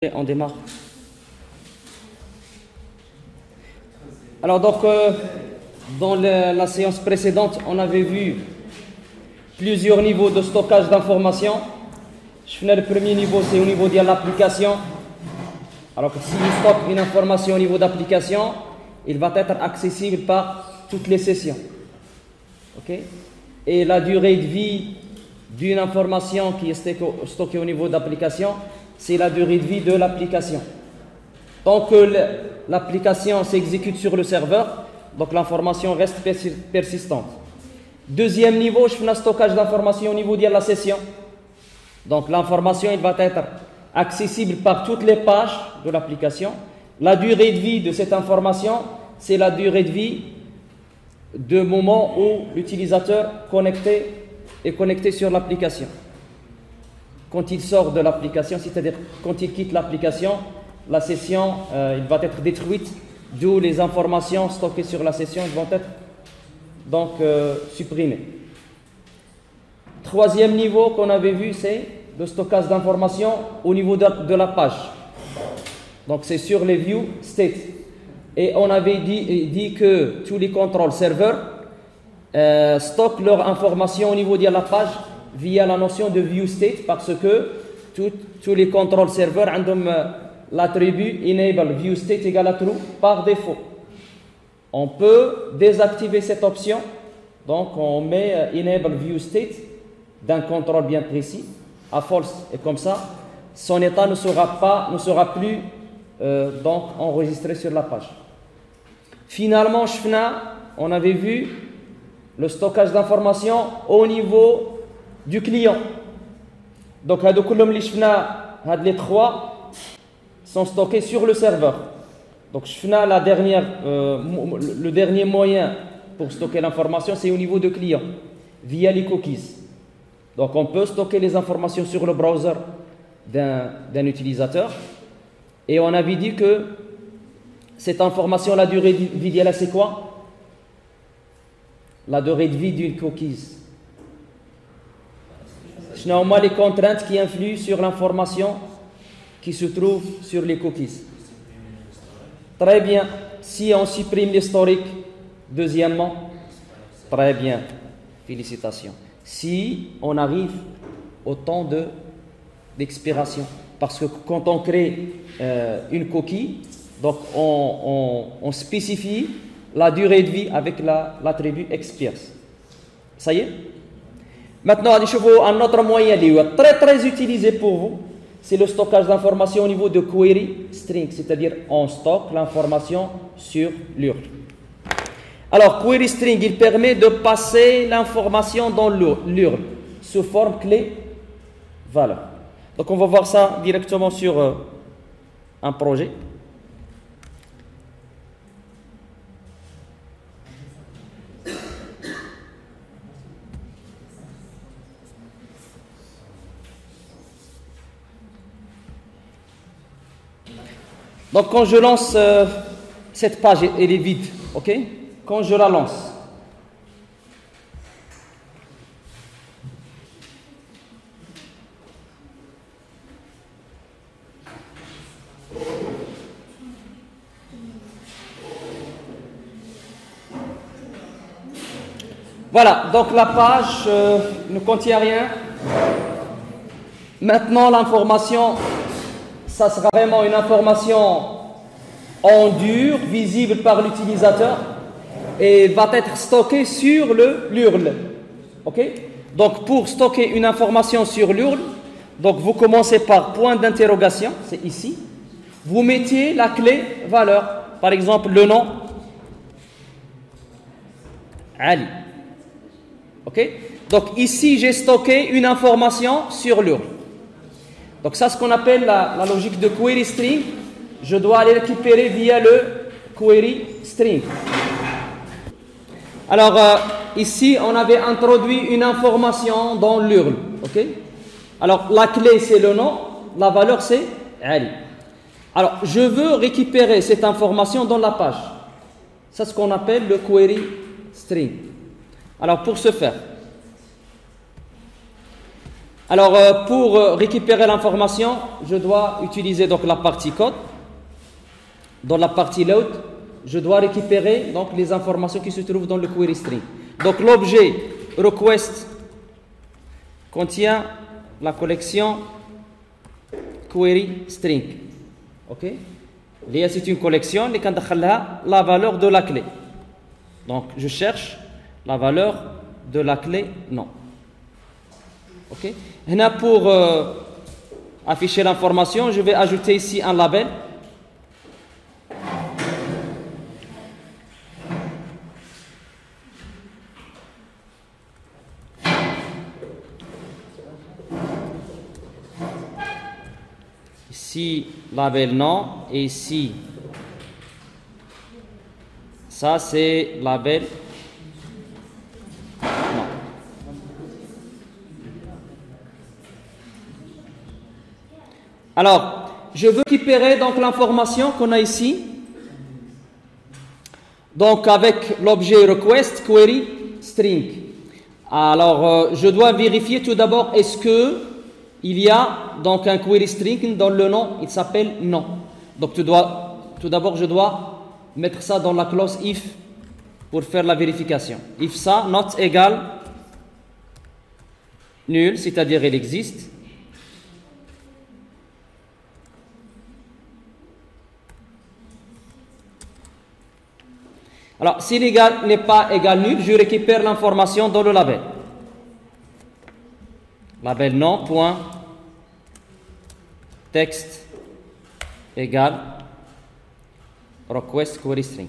On démarre. Alors donc, dans la séance précédente, on avait vu plusieurs niveaux de stockage d'informations. Le premier niveau, c'est au niveau de l'application. Alors que si je stocke une information au niveau d'application, il va être accessible par toutes les sessions. Okay? Et la durée de vie d'une information qui est stockée au niveau d'application, c'est la durée de vie de l'application. Tant que l'application s'exécute sur le serveur, donc l'information reste persistante. Deuxième niveau, je fais un stockage d'informations au niveau de la session. Donc l'information va être accessible par toutes les pages de l'application. La durée de vie de cette information, c'est la durée de vie du moment où l'utilisateur est connecté sur l'application. Quand il sort de l'application, c'est-à-dire quand il quitte l'application, la session il va être détruite, d'où les informations stockées sur la session vont être donc supprimées. Troisième niveau qu'on avait vu, c'est le stockage d'informations au niveau de la page. Donc c'est sur les view state. Et on avait dit que tous les contrôles serveurs stockent leurs informations au niveau de la page via la notion de view state, parce que tous les contrôles serveurs ont l'attribut enable view state égale à true par défaut. On peut désactiver cette option, donc on met enable view state d'un contrôle bien précis à false, et comme ça son état ne sera plus donc enregistré sur la page. Finalement, on avait vu le stockage d'informations au niveau du client. Donc les trois sont stockés sur le serveur. Donc le dernier moyen pour stocker l'information, c'est au niveau du client via les cookies. Donc on peut stocker les informations sur le browser d'un utilisateur, et on avait dit que cette information, la durée de vie d'elle, c'est quoi? La durée de vie d'une cookies. Ce sont les contraintes qui influent sur l'information qui se trouve sur les cookies. Très bien. Si on supprime l'historique, deuxièmement, très bien. Félicitations. Si on arrive au temps d'expiration, parce que quand on crée une coquille, donc on spécifie la durée de vie avec l'attribut expires. Ça y est? Maintenant, un autre moyen très utilisé pour vous, c'est le stockage d'informations au niveau de query string, c'est-à-dire on stocke l'information sur l'URL. Alors, query string, il permet de passer l'information dans l'URL sous forme clé-valeur. Donc, on va voir ça directement sur un projet. Donc quand je lance cette page, elle est vide, ok? Quand je la lance, voilà, donc la page ne contient rien. Maintenant l'information, ça sera vraiment une information en dur, visible par l'utilisateur, et va être stockée sur l'URL. Okay? Donc, pour stocker une information sur l'URL, donc vous commencez par point d'interrogation, c'est ici. Vous mettez la clé valeur, par exemple le nom, Ali. Okay? Donc, ici, j'ai stocké une information sur l'URL. Donc ça, c'est ce qu'on appelle la logique de query string. Je dois aller récupérer via le query string. Alors ici, on avait introduit une information dans l'URL. Okay? Alors la clé, c'est le nom, la valeur, c'est Ali. Alors je veux récupérer cette information dans la page. C'est ce qu'on appelle le query string. Alors pour ce faire, Alors, pour récupérer l'information, je dois utiliser donc la partie code. Dans la partie load, je dois récupérer donc les informations qui se trouvent dans le query string. Donc, l'objet request contient la collection query string. Ok? C'est une collection qui contient la valeur de la clé. Donc, je cherche la valeur de la clé non. Ok? Là, pour afficher l'information, je vais ajouter ici un label. Ici, label non, et ici, ça c'est label non. Alors, je veux récupérer donc l'information qu'on a ici. Donc, avec l'objet request query string. Alors, je dois vérifier tout d'abord est-ce que il y a donc un query string dans le nom, il s'appelle non. Donc, tout d'abord, je dois mettre ça dans la clause if pour faire la vérification. If ça, not égale nul, c'est-à-dire il existe. Alors, si l'égal n'est pas égal nul, je récupère l'information dans le label. Label non, point, texte égale request query string.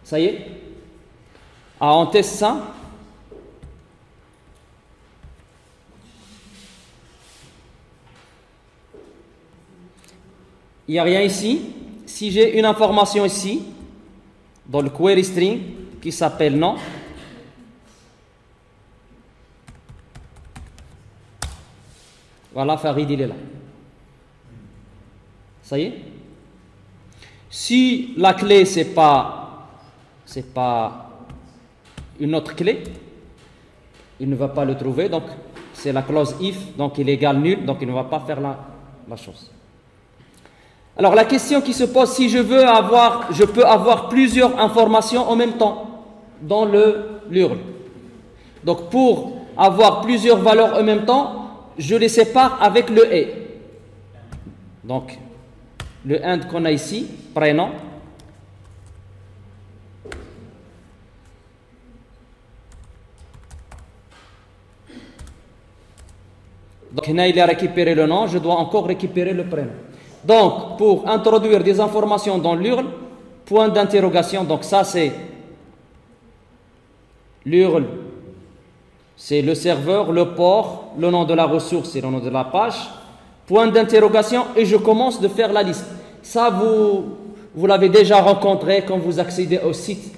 Ça y est? Ah, on teste ça. Il n'y a rien ici. Si j'ai une information ici, dans le query string, qui s'appelle non, voilà, Farid, il est là. Ça y est? Si la clé, c'est pas une autre clé, il ne va pas le trouver, donc c'est la clause if, donc il est égal nul, donc il ne va pas faire la chose. Alors la question qui se pose, si je peux avoir plusieurs informations en même temps dans l'URL. Donc pour avoir plusieurs valeurs en même temps, je les sépare avec le et. Donc le end qu'on a ici, prénom. Donc là il a récupéré le nom, je dois encore récupérer le prénom. Donc, pour introduire des informations dans l'URL, point d'interrogation, donc ça c'est l'URL, c'est le serveur, le port, le nom de la ressource, c'est le nom de la page, point d'interrogation, et je commence de faire la liste. Ça, vous l'avez déjà rencontré quand vous accédez au site.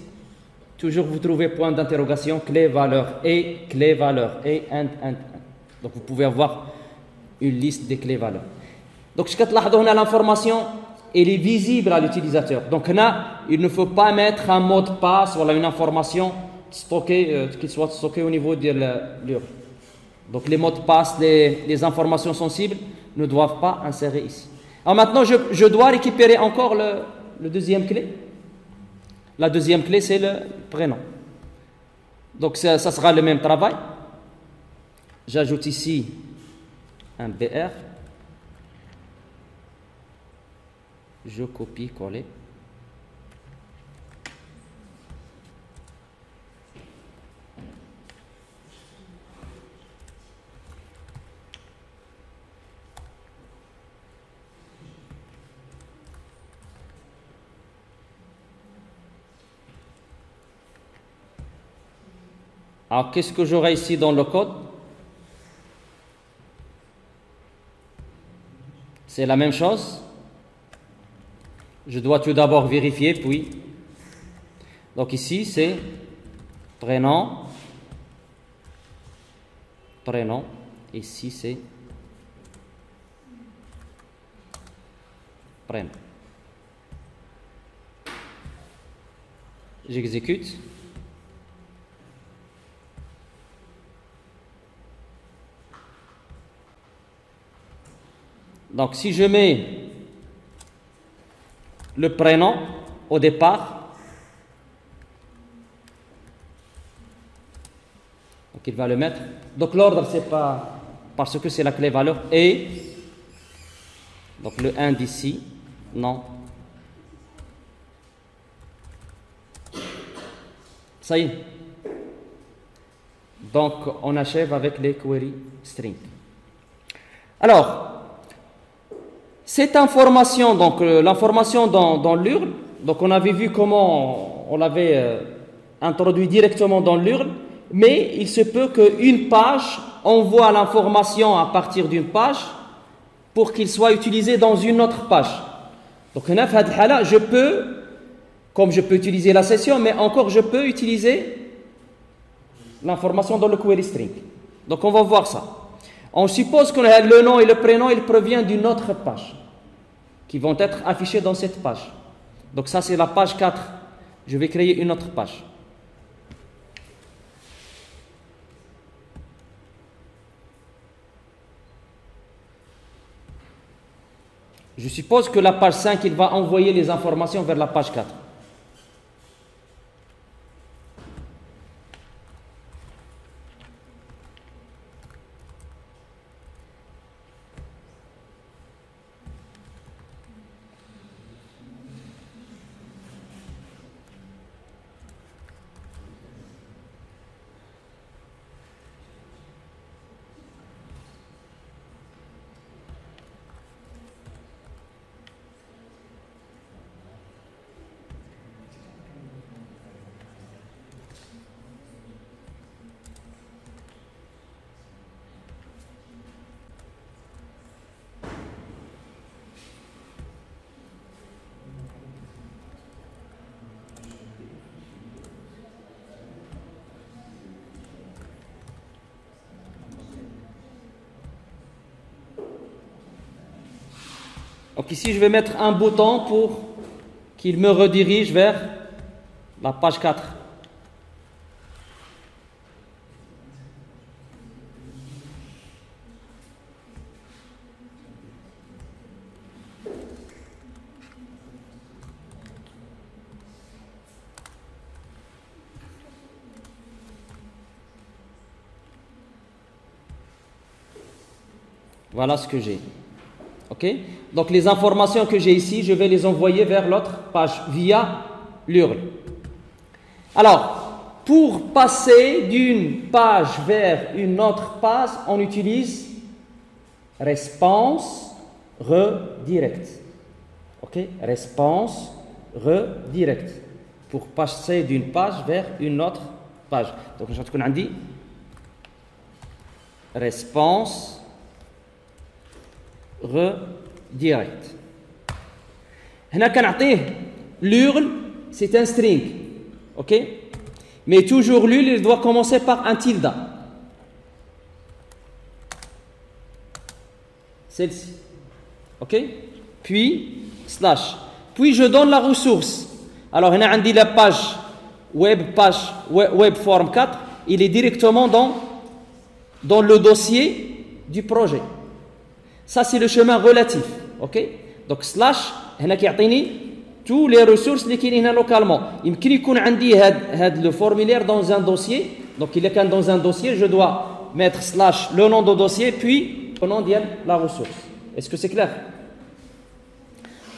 Toujours vous trouvez point d'interrogation, clé valeur, et clé valeur, et and. Donc, vous pouvez avoir une liste des clés valeurs. Donc, l'information, elle est visible à l'utilisateur. Donc, là, il ne faut pas mettre un mot de passe, voilà, une information stockée, qui soit stockée au niveau de l'URL. Donc, les mots de passe, les informations sensibles ne doivent pas insérer ici. Alors maintenant, je dois récupérer encore le deuxième clé. La deuxième clé, c'est le prénom. Donc, ça sera le même travail. J'ajoute ici un BR. Je copie-coller. Alors, qu'est-ce que j'aurai ici dans le code? C'est la même chose. Je dois tout d'abord vérifier, puis. Donc ici, c'est prénom. Prénom. Ici, c'est prénom. J'exécute. Donc si je mets le prénom au départ, donc il va le mettre. Donc l'ordre c'est pas parce que c'est la clé valeur et donc le 1 d'ici, non. Ça y est. Donc on achève avec les query string. Alors, cette information, donc l'information dans l'URL, donc on avait vu comment on l'avait introduit directement dans l'URL, mais il se peut qu'une page envoie l'information à partir d'une page pour qu'il soit utilisé dans une autre page. Donc là, je peux, comme je peux utiliser la session, mais encore je peux utiliser l'information dans le query string. Donc on va voir ça. On suppose que le nom et le prénom, il provient d'une autre page qui vont être affichés dans cette page. Donc ça c'est la page 4. Je vais créer une autre page. Je suppose que la page 5, il va envoyer les informations vers la page 4. Donc ici, je vais mettre un bouton pour qu'il me redirige vers la page 4. Voilà ce que j'ai. Ok? Donc les informations que j'ai ici, je vais les envoyer vers l'autre page via l'URL. Alors, pour passer d'une page vers une autre page, on utilise response redirect. Ok? Response redirect. Pour passer d'une page vers une autre page. Donc, je vais dire response redirect. هنا كنعطيه l'URL, c'est un string. Ok? Mais toujours l'URL, il doit commencer par un tilde. Celle-ci. Ok? Puis slash. Puis je donne la ressource. Alors, هنا عندي la page web form 4, il est directement dans le dossier du projet. Ça, c'est le chemin relatif. Ok? Donc, slash, هنا كيعطيني tous les ressources اللي كاينين هنا localement. يمكن يكون عندي هاد le formulaire dans un dossier. Donc, il est quand dans un dossier, je dois mettre slash le nom du dossier, puis le nom de la ressource. Est-ce que c'est clair?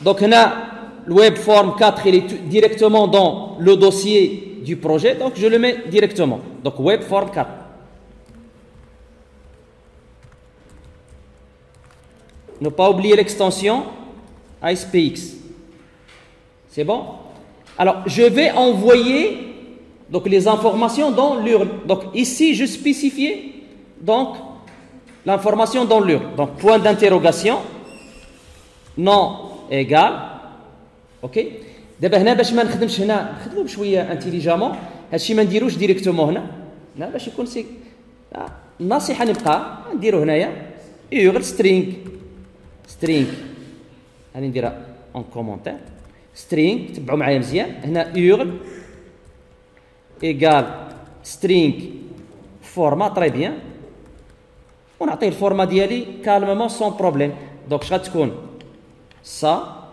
Donc, هنا le web form 4, il est directement dans le dossier du projet. Donc, je le mets directement. Donc, web form 4. Ne pas oublier l'extension ASPX. C'est bon? Alors, je vais envoyer donc, les informations dans l'URL. Donc, ici, je spécifie donc l'information dans l'URL. Donc, point d'interrogation, nom égal. OK? دابا هنا باش ما نخدمش هنا نخدموا بشويه انتيليجامون هادشي ما نديروش ديريكتومون هنا باش يكون سي النصيحه نبقى نديرو هنايا URL string غادي نديرها اون كومونتير string تبعوا معايا مزيان هنا URL égal string format très bien ونعطيه الفورما ديالي كالمومون سون بروبليم Donc, je vais ça.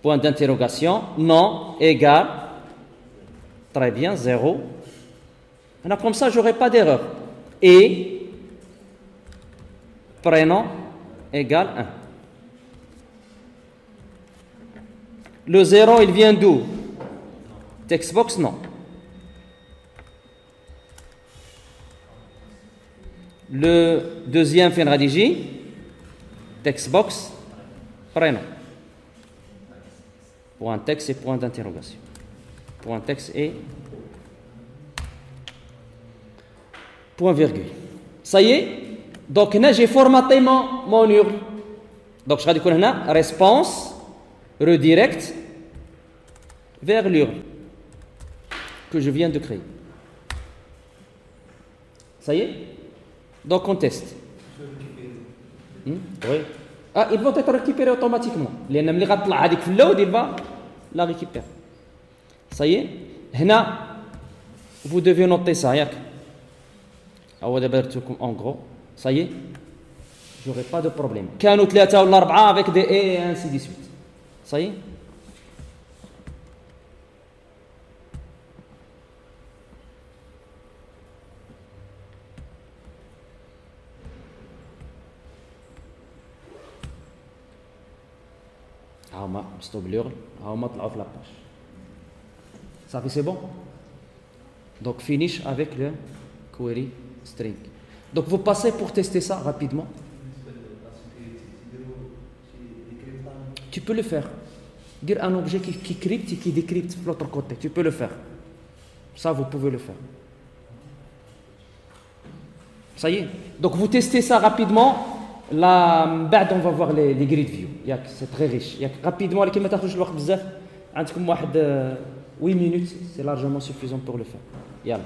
Point d'interrogation. Non égale. Très bien, 0. Maintenant, comme ça, je n'aurai pas d'erreur. Et prénom égale 1. Le 0, il vient d'où? Textbox, non. Le deuxième fin rédigé, textbox, prénom. Point texte et point d'interrogation. Point texte et point virgule. Ça y est. Donc là, j'ai formaté mon URL. Donc je vais dire là, réponse, redirect vers l'URL que je viens de créer. Ça y est. Donc on teste. Oui. Ah, ils vont être récupérés automatiquement. Les اللي غتطلع هذيك في اللود il va la récupérer. Ça y est. هنا vous devez noter ça ياك. أو دابا درتكم en gros. Ça y est. J'aurai pas de problème. كانوا 3 ولا 4 avec des et ainsi de suite. Ça y est. Stop l'URL, la page. Ça fait c'est bon. Donc finish avec le query string. Donc vous passez pour tester ça rapidement. Tu peux le faire. Dire un objet qui crypte et qui décrypte de l'autre côté. Tu peux le faire. Ça, vous pouvez le faire. Ça y est. Donc vous testez ça rapidement. Là, on va voir les grid view. C'est très riche. Rapidement, les كلمات تاخذوش الوقت بزاف. عندكم واحد 8 minutes, c'est largement suffisant pour le faire. Yalla.